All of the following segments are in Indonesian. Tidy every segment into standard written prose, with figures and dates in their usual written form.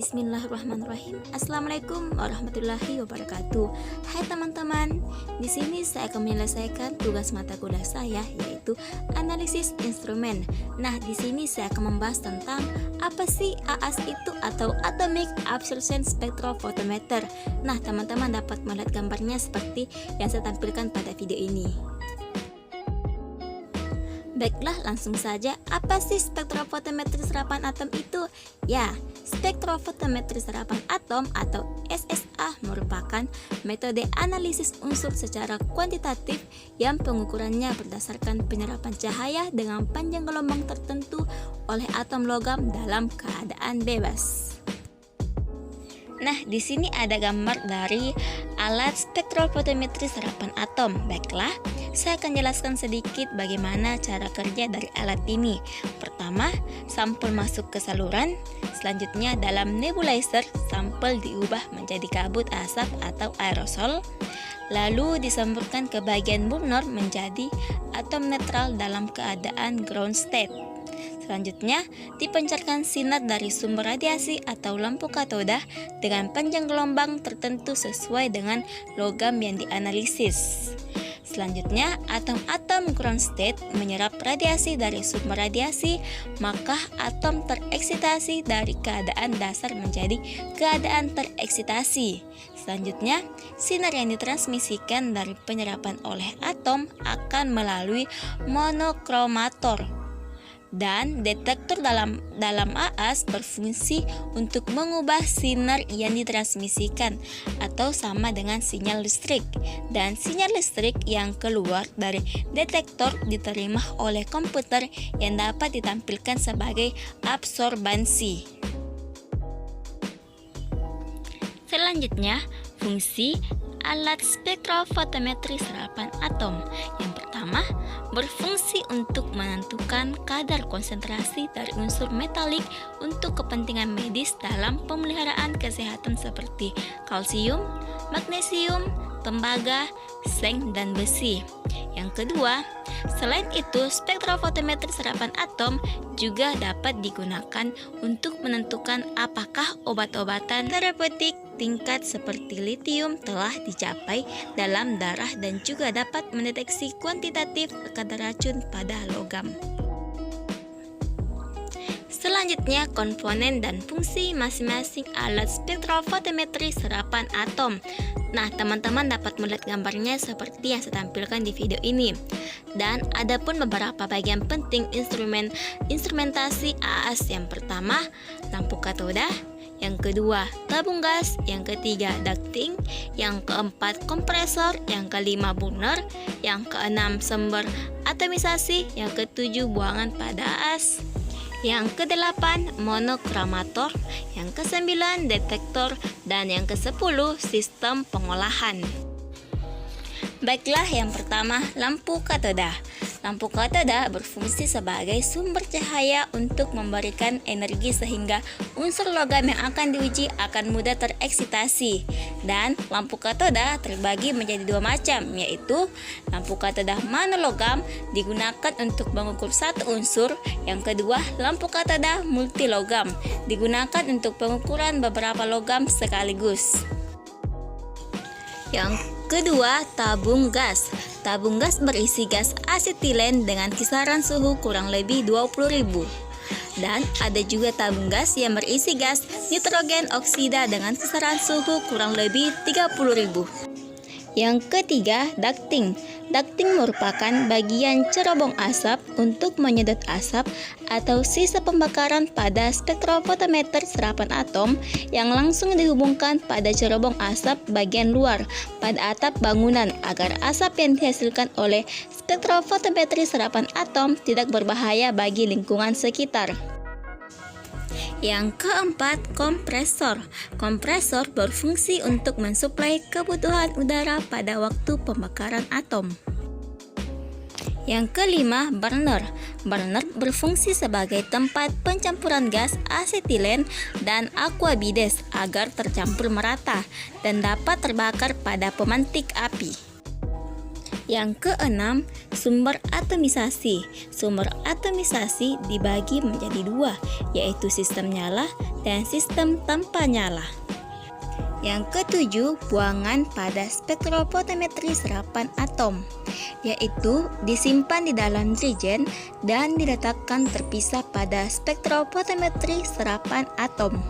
Bismillahirrahmanirrahim. Assalamualaikum warahmatullahi wabarakatuh. Hai teman-teman, di sini saya akan menyelesaikan tugas mata kuliah saya, yaitu analisis instrumen. Nah, di sini saya akan membahas tentang apa sih AAS itu atau Atomic Absorption Spectrophotometer. Nah, teman-teman dapat melihat gambarnya seperti yang saya tampilkan pada video ini. Baiklah, langsung saja. Apa sih spektrofotometri serapan atom itu? Ya, spektrofotometri serapan atom atau SSA merupakan metode analisis unsur secara kuantitatif yang pengukurannya berdasarkan penyerapan cahaya dengan panjang gelombang tertentu oleh atom logam dalam keadaan bebas. Nah, di sini ada gambar dari alat spektrofotometri serapan atom. Baiklah, saya akan jelaskan sedikit bagaimana cara kerja dari alat ini. Pertama, sampel masuk ke saluran. Selanjutnya, dalam nebulizer, sampel diubah menjadi kabut asap atau aerosol. Lalu disemprotkan ke bagian burner menjadi atom netral dalam keadaan ground state. Selanjutnya, dipancarkan sinar dari sumber radiasi atau lampu katoda dengan panjang gelombang tertentu sesuai dengan logam yang dianalisis. Selanjutnya, atom-atom ground state menyerap radiasi dari sumber radiasi, maka atom tereksitasi dari keadaan dasar menjadi keadaan tereksitasi. Selanjutnya, sinar yang ditransmisikan dari penyerapan oleh atom akan melalui monokromator. Dan detektor dalam AAS berfungsi untuk mengubah sinar yang ditransmisikan atau sama dengan sinyal listrik, dan sinyal listrik yang keluar dari detektor diterima oleh komputer yang dapat ditampilkan sebagai absorbansi. Selanjutnya, fungsi alat spektrofotometri serapan atom. Yang pertama, berfungsi untuk menentukan kadar konsentrasi dari unsur metalik untuk kepentingan medis dalam pemeliharaan kesehatan seperti kalsium, magnesium, tembaga, seng, dan besi. Yang kedua, selain itu, spektrofotometri serapan atom juga dapat digunakan untuk menentukan apakah obat-obatan terapeutik tingkat seperti litium telah dicapai dalam darah dan juga dapat mendeteksi kuantitatif kadar racun pada logam. Selanjutnya, komponen dan fungsi masing-masing alat spektrofotometri serapan atom. Nah, teman-teman dapat melihat gambarnya seperti yang saya tampilkan di video ini. Dan ada pun beberapa bagian penting instrumentasi AAS. Yang pertama, lampu katoda. Yang kedua, tabung gas. Yang ketiga, ducting. Yang keempat, kompresor. Yang kelima, burner. Yang keenam, sumber atomisasi. Yang ketujuh, buangan pada AAS. Yang kedelapan, monokromator. Yang kesembilan, detektor. Dan yang kesepuluh, sistem pengolahan. Baiklah, yang pertama, lampu katoda. Lampu katoda berfungsi sebagai sumber cahaya untuk memberikan energi sehingga unsur logam yang akan diuji akan mudah tereksitasi. Dan lampu katoda terbagi menjadi dua macam, yaitu lampu katoda monologam digunakan untuk mengukur satu unsur. Yang kedua, lampu katoda multilogam digunakan untuk pengukuran beberapa logam sekaligus. Yang kedua, tabung gas. Tabung gas berisi gas asetilen dengan kisaran suhu kurang lebih 20.000. Dan ada juga tabung gas yang berisi gas nitrogen oksida dengan kisaran suhu kurang lebih 30.000. Yang ketiga, ducting. Ducting merupakan bagian cerobong asap untuk menyedot asap atau sisa pembakaran pada spektrofotometer serapan atom yang langsung dihubungkan pada cerobong asap bagian luar pada atap bangunan agar asap yang dihasilkan oleh spektrofotometri serapan atom tidak berbahaya bagi lingkungan sekitar. Yang keempat, kompresor. Kompresor berfungsi untuk mensuplai kebutuhan udara pada waktu pembakaran atom. Yang kelima, burner. Burner berfungsi sebagai tempat pencampuran gas asetilen dan aquabides agar tercampur merata dan dapat terbakar pada pemantik api. Yang keenam, sumber atomisasi. Sumber atomisasi dibagi menjadi dua, yaitu sistem nyala dan sistem tanpa nyala. Yang ketujuh, buangan pada spektrofotometri serapan atom, yaitu disimpan di dalam regen dan diletakkan terpisah pada spektrofotometri serapan atom.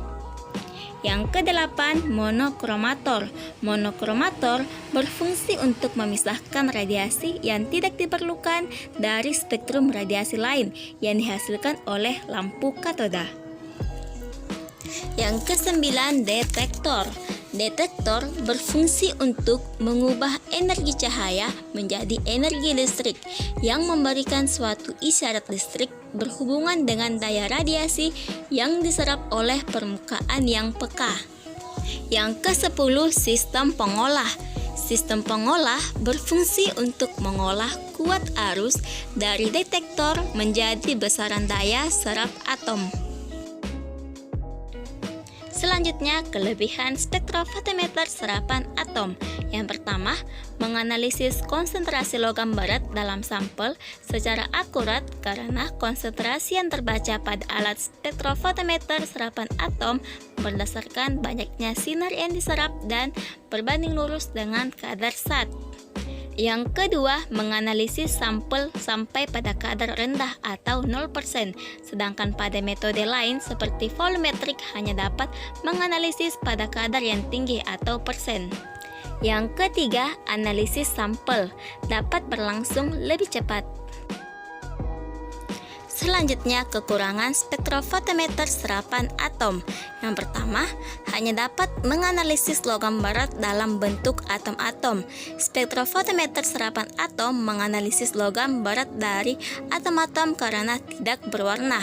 Yang kedelapan, monokromator. Monokromator berfungsi untuk memisahkan radiasi yang tidak diperlukan dari spektrum radiasi lain yang dihasilkan oleh lampu katoda. Yang kesembilan, detektor. Detektor berfungsi untuk mengubah energi cahaya menjadi energi listrik yang memberikan suatu isyarat listrik berhubungan dengan daya radiasi yang diserap oleh permukaan yang peka. Yang ke-10, sistem pengolah. Sistem pengolah berfungsi untuk mengolah kuat arus dari detektor menjadi besaran daya serap atom. Selanjutnya, kelebihan spektrofotometer serapan atom. Yang pertama, menganalisis konsentrasi logam berat dalam sampel secara akurat karena konsentrasi yang terbaca pada alat spektrofotometer serapan atom berdasarkan banyaknya sinar yang diserap dan berbanding lurus dengan kadar zat. Yang kedua, menganalisis sampel sampai pada kadar rendah atau 0%, sedangkan pada metode lain seperti volumetrik hanya dapat menganalisis pada kadar yang tinggi atau persen. Yang ketiga, analisis sampel dapat berlangsung lebih cepat. Selanjutnya, kekurangan spektrofotometer serapan atom. Yang pertama, hanya dapat menganalisis logam berat dalam bentuk atom-atom. Spektrofotometer serapan atom menganalisis logam berat dari atom-atom karena tidak berwarna.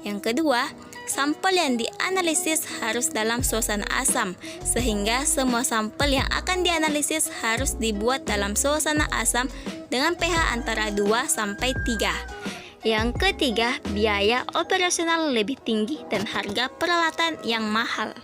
Yang kedua, sampel yang dianalisis harus dalam suasana asam, sehingga semua sampel yang akan dianalisis harus dibuat dalam suasana asam dengan pH antara 2 sampai 3. Yang ketiga, biaya operasional lebih tinggi dan harga peralatan yang mahal.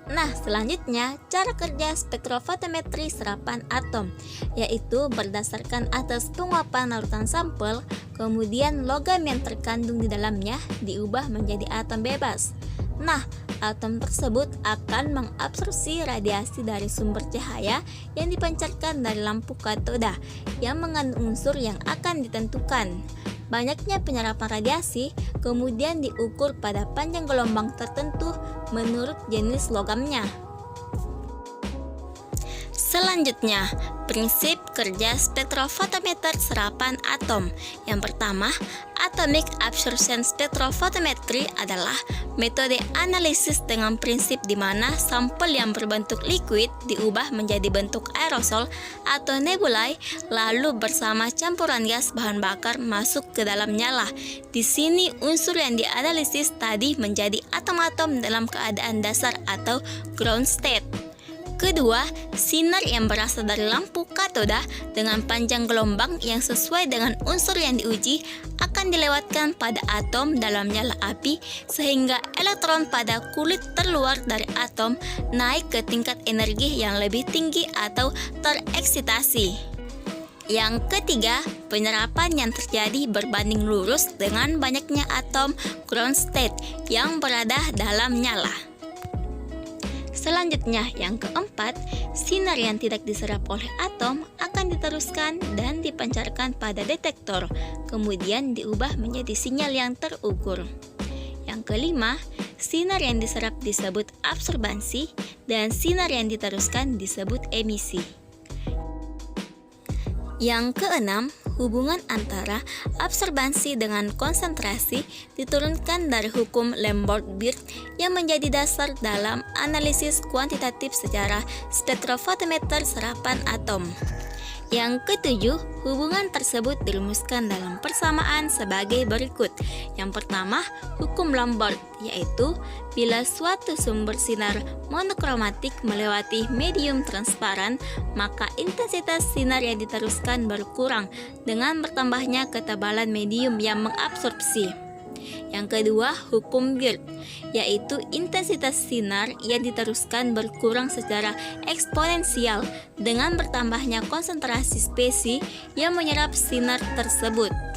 Nah, selanjutnya cara kerja spektrofotometri serapan atom, yaitu berdasarkan atas penguapan larutan sampel, kemudian logam yang terkandung di dalamnya diubah menjadi atom bebas. Nah, atom tersebut akan mengabsorpsi radiasi dari sumber cahaya yang dipancarkan dari lampu katoda yang mengandung unsur yang akan ditentukan. Banyaknya penyerapan radiasi kemudian diukur pada panjang gelombang tertentu menurut jenis logamnya. Selanjutnya, prinsip kerja spektrofotometer serapan atom. Yang pertama, atomic absorption spectrophotometry adalah metode analisis dengan prinsip di mana sampel yang berbentuk liquid diubah menjadi bentuk aerosol atau nebulae, lalu bersama campuran gas bahan bakar masuk ke dalam nyala. Di sini unsur yang dianalisis tadi menjadi atom-atom dalam keadaan dasar atau ground state. Kedua, sinar yang berasal dari lampu katoda dengan panjang gelombang yang sesuai dengan unsur yang diuji akan dilewatkan pada atom dalam nyala api sehingga elektron pada kulit terluar dari atom naik ke tingkat energi yang lebih tinggi atau tereksitasi. Yang ketiga, penyerapan yang terjadi berbanding lurus dengan banyaknya atom ground state yang berada dalam nyala. Selanjutnya, yang keempat, sinar yang tidak diserap oleh atom akan diteruskan dan dipancarkan pada detektor, kemudian diubah menjadi sinyal yang terukur. Yang kelima, sinar yang diserap disebut absorbansi dan sinar yang diteruskan disebut emisi. Yang keenam, hubungan antara absorbansi dengan konsentrasi diturunkan dari hukum Lambert-Beard yang menjadi dasar dalam analisis kuantitatif secara spektrofotometer serapan atom. Yang ketujuh, hubungan tersebut dirumuskan dalam persamaan sebagai berikut. Yang pertama, hukum Lambert, yaitu bila suatu sumber sinar monokromatik melewati medium transparan, maka intensitas sinar yang diteruskan berkurang dengan bertambahnya ketebalan medium yang mengabsorpsi. Yang kedua, hukum Bird, yaitu intensitas sinar yang diteruskan berkurang secara eksponensial dengan bertambahnya konsentrasi spesies yang menyerap sinar tersebut.